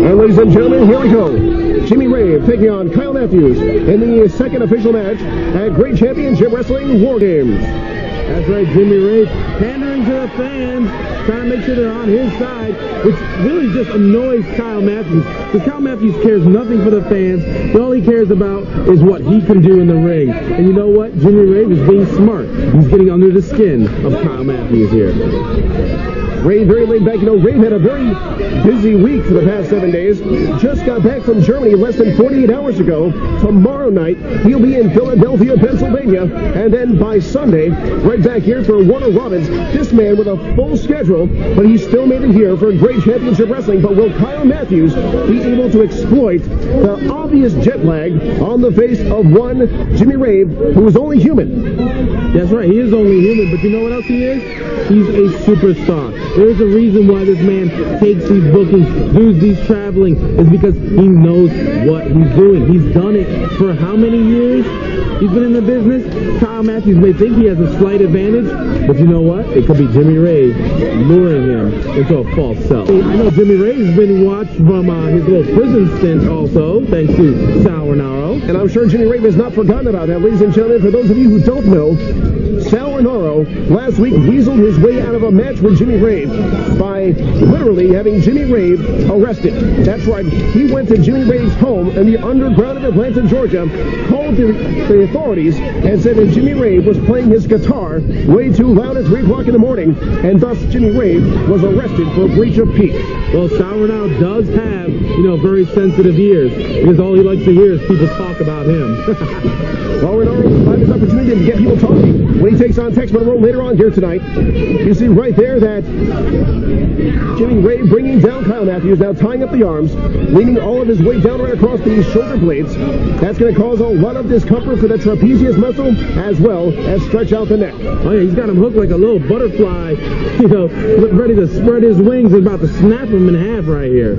And ladies and gentlemen, here we go. Jimmy Rave taking on Kyle Matthews in the second official match at Great Championship Wrestling War Games. That's right, Jimmy Rave pandering to the fans, trying to make sure they're on his side, which really just annoys Kyle Matthews. Because Kyle Matthews cares nothing for the fans. All he cares about is what he can do in the ring. And you know what? Jimmy Rave is being smart. He's getting under the skin of Kyle Matthews here. Rave very laid back. You know, Rave had a very busy week for the past 7 days. Just got back from Germany less than 48 hours ago. Tomorrow night, he'll be in Philadelphia, Pennsylvania. And then by Sunday, right back here for Warner Robins. This man with a full schedule, but he still made it here for Great Championship Wrestling. But will Kyle Matthews be able to exploit the obvious jet lag on the face of one Jimmy Rave, who is only human? That's right, he is only human, but you know what else he is? He's a superstar. There's a reason why this man takes these bookings, does these traveling, is because he knows what he's doing. He's done it for how many years? He's been in the business. Kyle Matthews may think he has a slight advantage, but you know what? It could be Jimmy Rave luring him into a false self. I know Jimmy Rave's been watched from his little prison stint also, thanks to Sal Renaro. And I'm sure Jimmy Rave has not forgotten about that. Ladies and gentlemen, for those of you who don't know, Sal Renaro last week weaseled his way out of a match with Jimmy Rave by literally having Jimmy Rave arrested. That's right, he went to Jimmy Rave's home in the underground of Atlanta, Georgia, called the authorities and said that Jimmy Rave was playing his guitar way too loud at 3 o'clock in the morning, and thus Jimmy Rave was arrested for breach of peace. Well, Sal Renaro does have, very sensitive ears, because all he likes to hear is people talk about him. Well, Renaro will find this opportunity to get people talking when he takes on Tex Monroe later on here tonight. You see right there that Jimmy Rave bringing down Kyle Matthews, now tying up the arms, leaning all of his weight down right across the shoulder blades. That's going to cause a lot of discomfort for the trapezius muscle, as well as stretch out the neck. Oh yeah, he's got him hooked like a little butterfly, ready to spread his wings and about to snap him in half right here.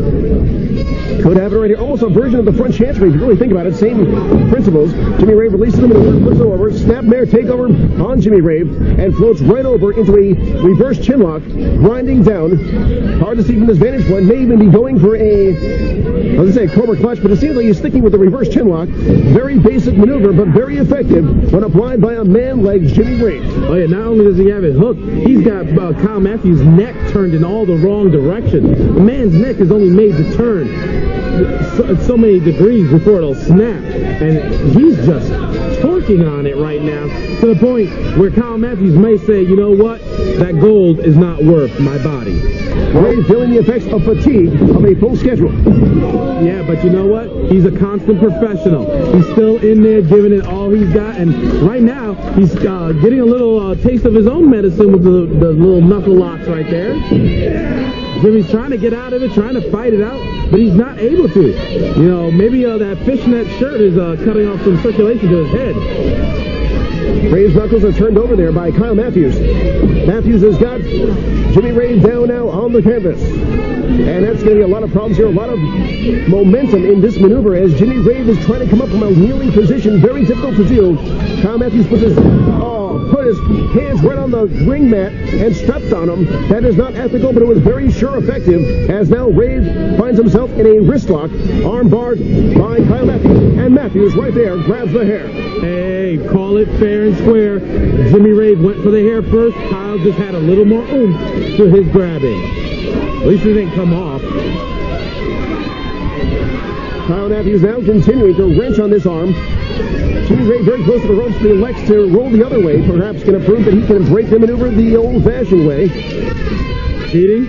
Could have it right here. Almost a version of the front chancery, if you really think about it. Same principles. Jimmy Rave releases him and flips him over. Snapmare takeover on Jimmy Rave and floats right over into a reverse chinlock, grinding down. Hard to see from this vantage point. May even be going for a cobra clutch, but it seems like he's sticking with the reverse chinlock. Very basic maneuver, but very effective when applied by a man like Jimmy Rave. Oh yeah, not only does he have it hooked, he's got Kyle Matthews' neck turned in all the wrong directions. The man's neck is only made to turn so many degrees before it'll snap, and he's just torquing on it right now to the point where Kyle Matthews may say, you know what, that gold is not worth my body. Rave feeling the effects of fatigue of a full schedule. Yeah, but you know what? He's a constant professional. He's still in there giving it all he's got, and right now he's getting a little taste of his own medicine with the little knuckle locks right there. Jimmy's trying to get out of it, trying to fight it out, but he's not able to. Maybe that fishnet shirt is cutting off some circulation to his head. Rave's knuckles are turned over there by Kyle Matthews. Matthews has got Jimmy Rave down now on the canvas. And that's going to be a lot of problems here, a lot of momentum in this maneuver as Jimmy Rave is trying to come up from a kneeling position. Very difficult to do. Kyle Matthews put his hands right on the ring mat and stepped on him. That is not ethical, but it was very sure effective, as now Rave finds himself in a wrist lock, arm barred by Kyle Matthews. And Matthews right there grabs the hair. Hey, call it fair and square. Jimmy Rave went for the hair first. Kyle just had a little more oomph to his grabbing. At least it didn't come off. Kyle Matthews now continuing to wrench on this arm. Jimmy Rave very close to the ropes, but he elects to roll the other way, perhaps going to prove that he can break the maneuver the old-fashioned way. Cheating?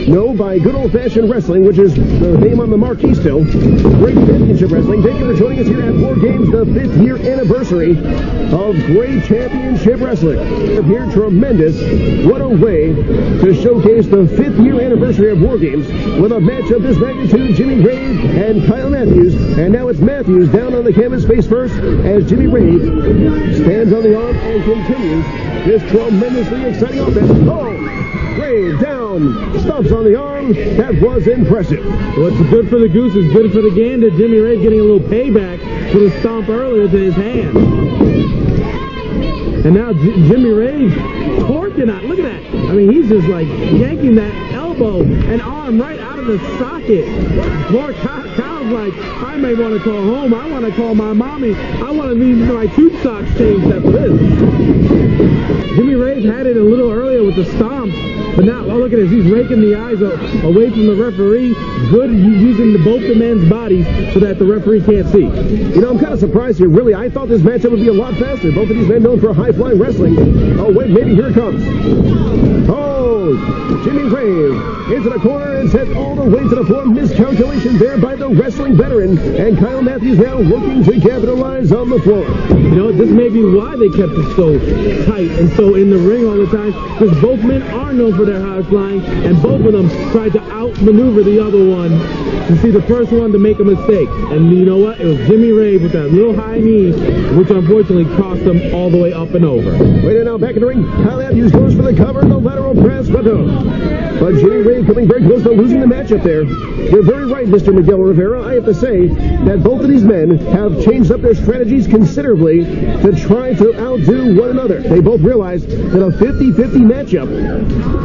No, by good old-fashioned wrestling, which is the name on the marquee still. Great Championship Wrestling. Thank you for joining us here at War Games, the 5th year anniversary of Great Championship Wrestling. Here, tremendous. What a way to showcase the 5th year anniversary of War Games with a match of this magnitude, Jimmy Rave and Kyle Matthews. And now it's Matthews down on the canvas face first as Jimmy Rave stands on the arm and continues this tremendously exciting offense. Oh! Rave down, stomps on the arm. That was impressive. What's good for the goose is good for the gander. Jimmy Rave getting a little payback for the stomp earlier to his hand. And now Jimmy Rave torquing out. Look at that. I mean, he's just like yanking that elbow and arm right out of in the socket. Poor Kyle's like, I may want to call home. I want to call my mommy. I want to need my tube socks changed after this. Jimmy Rave had it a little earlier with the stomp, but now, oh, look at this. He's raking the eyes away from the referee. Good, using both the men's bodies so that the referee can't see. You know, I'm kind of surprised here. Really, I thought this matchup would be a lot faster. Both of these men known for high-flying wrestling. Oh, wait, maybe here it comes. Oh, Jimmy Rave into the corner and sent all the way to the floor. Miscalculation there by the wrestling veteran. And Kyle Matthews now looking to capitalize on the floor. You know, this may be why they kept it so tight and so in the ring all the time, because both men are known for their high flying, and both of them tried to outmaneuver the other one. You see, the first one to make a mistake, and you know what? It was Jimmy Rave with that little high knee, which unfortunately cost him all the way up and over. Wait, now back in the ring. Kyle Matthews goes for the cover, the lateral press, but no. But Jimmy Rave coming very close to losing the matchup there. You're very right, Mr. Miguel Rivera. I have to say that both of these men have changed up their strategies considerably to try to outdo one another. They both realized that a 50-50 matchup,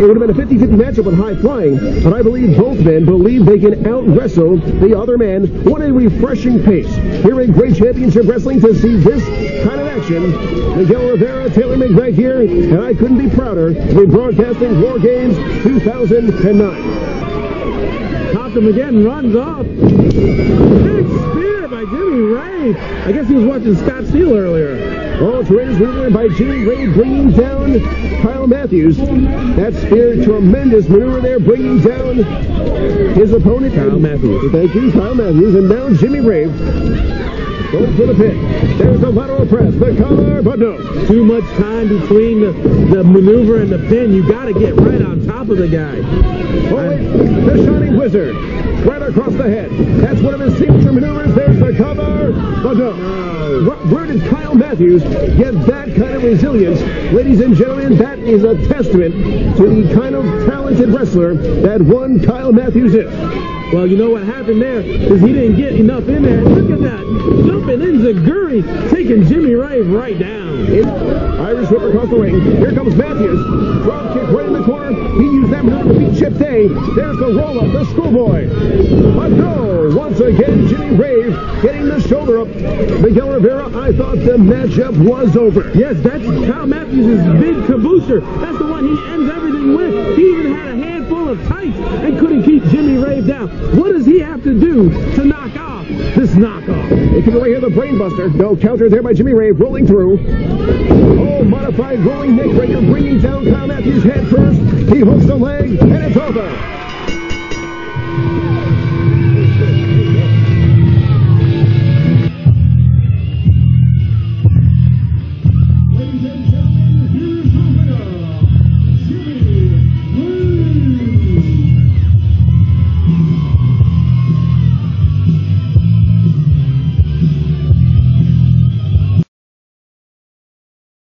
it would have been a 50-50 matchup with high flying, but I believe both men believe they can out-wrestle the other man. What a refreshing pace here in Great Championship Wrestling to see this kind of action. Miguel Rivera, Taylor McKnight here, and I couldn't be prouder to be broadcasting War Games 2009. Popped him again, runs off. Big spear by Jimmy Rave. I guess he was watching Scott Steele earlier. Oh, tremendous maneuver by Jimmy Rave bringing down Kyle Matthews. That spear, tremendous maneuver there, bringing down his opponent. Kyle Matthews. Thank you, Kyle Matthews. And now Jimmy Rave goes for the pin. There's the lateral press, the cover, but no. Too much time between the maneuver and the pin. You got to get right on top of the guy. Oh, wait, the Shining Wizard. Right across the head. That's one of his signature maneuvers. There's the cover, but no. Where did Kyle Matthews get that kind of resilience? Ladies and gentlemen, that is a testament to the kind of talented wrestler that one Kyle Matthews is. Well, you know what happened there is he didn't get enough in there. Look at that. Jumping in Zaguri, taking Jimmy Rave right down. Irish whip across the ring. Here comes Matthews. Drop kick right in the corner. He used that maneuver to beat Chip Day. There's the roll-up, the schoolboy. But no, once again, Jimmy Rave getting the shoulder up. Miguel Rivera, I thought the matchup was over. Yes, that's Kyle Matthews' big caboosher. That's the one he ends everything with. He even had a handful of tights and couldn't keep Jimmy Rave down. What does he have to do to knock off this knockoff? It could be right here, the brainbuster. No counter there by Jimmy Rave, rolling through. Oh, modified rolling neck breaker, bringing down Kyle Matthews head first. He hooks the leg, and it's over.